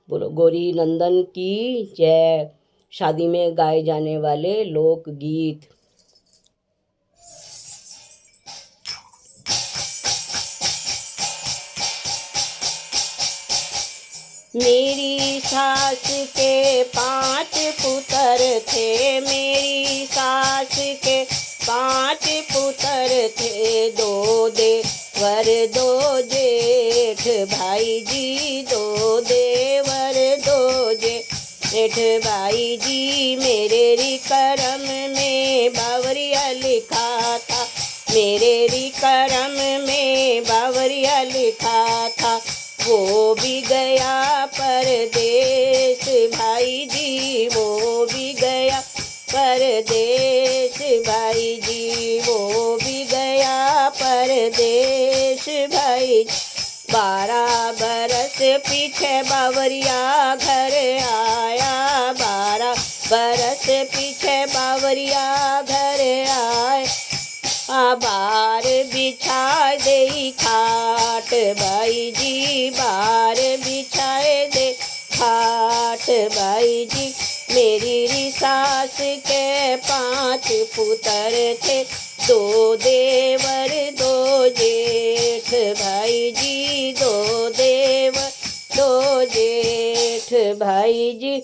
बोलो गौरी नंदन की जय। शादी में गाए जाने वाले लोकगीत। मेरी सास के 5 पुत्र थे, मेरी सास के 5 पुत्र थे, 2 देवर 2 जेठ भाई जी, 2 देवर 2 जेठ भाई जी। मेरे री करम में बावरिया लिखा था, मेरे री करम में बावरिया लिखा था, वो भी गया परदेश भाई जी, वो भी गया परदेश भाई जी, वो भी गया परदेश भाई। 12 बरस पीछे बावरिया घर आया, 12 बरस पीछे बावरिया घर आए। बार बिछाए दे खाट भाई जी, बार बिछाए दे खाट भाई जी। मेरी री सास के 5 पुत्र थे, 2 देवर 2 जेठ भाई जी, 2 देवर 2 जेठ भाई जी।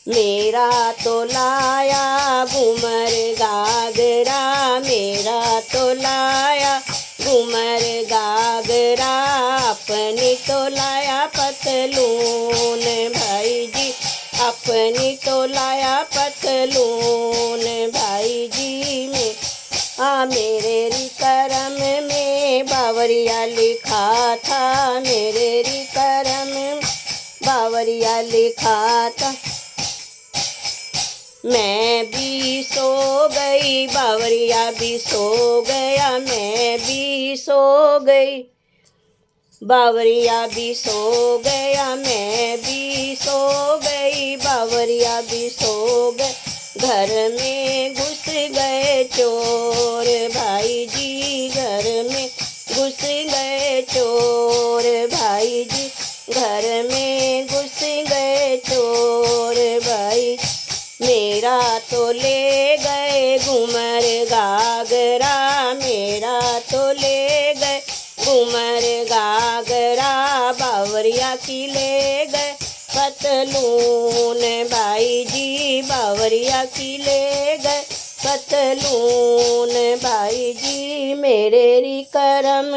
मेरा तो लाया घूमर गागरा, मेरा तो लाया घूमर गागरा, अपनी तो लाया पतलून भाई जी, अपनी तो लाया पतलून भाई जी। मेरे री करम में बावरिया लिखा था, मेरे री करम में बावरिया लिखा था। मैं भी सो गई, बावरिया भी सो गया, मैं भी सो गई, बावरिया भी सो गया, मैं भी सो गई, बावरिया भी सो गए। घर में घुस गए चोर भाई जी, घर में घुस गए चोर भाई जी, घर में घुस गए चोर भाई। मेरा तो ले गए घूमर गागरा, मेरा तो ले गए घूमर गागरा, बावरिया की ले गए पतलून भाई जी, बावरिया की ले गए पतलून भाई जी। मेरे री करम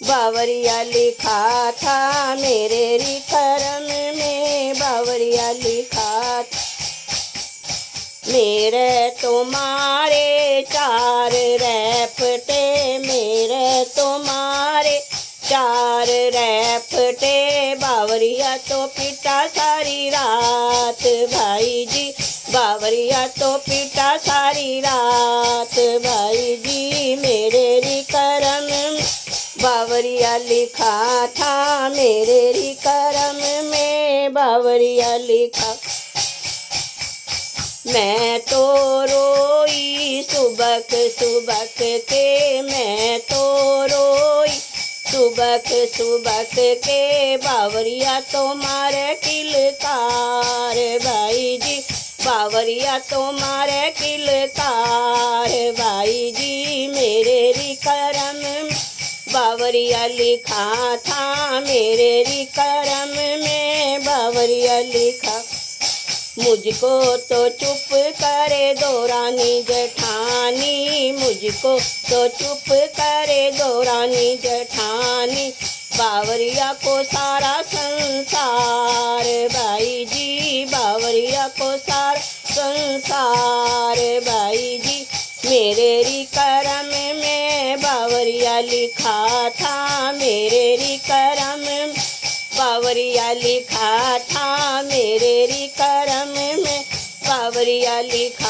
बावरिया लिखा था, मेरे री करम में बावरिया लिखा था। मेरे तुम्हारे 4 रैपटे, मेरे तुम्हारे 4 रैपटे, बावरिया तो पिटा सारी रात भाई जी, बावरिया तो पिटा सारी रात भाई जी। मेरे री करम बावरिया लिखा था, मेरे री करम में बावरिया लिखा। मैं तो रोई सुबक सुबक के, मैं तो रोई सुबक सुबक के, बावरिया तो मारे किलकार भाई जी, बावरिया तो मारे किलकार भाई जी। मेरे री करम बावरिया लिखा था, मेरे री करम में बावरिया लिखा। मुझको तो चुप करे दो रानी जेठानी, मुझको तो चुप करे दो रानी जेठानी, बावरिया को सारा संसार भाई जी, बावरिया को सारा संसार भाई जी। मेरे री करम में बावरिया लिखा था, मेरे री करम बावरिया लिखा था, मेरे री करम में बावरिया लिखा।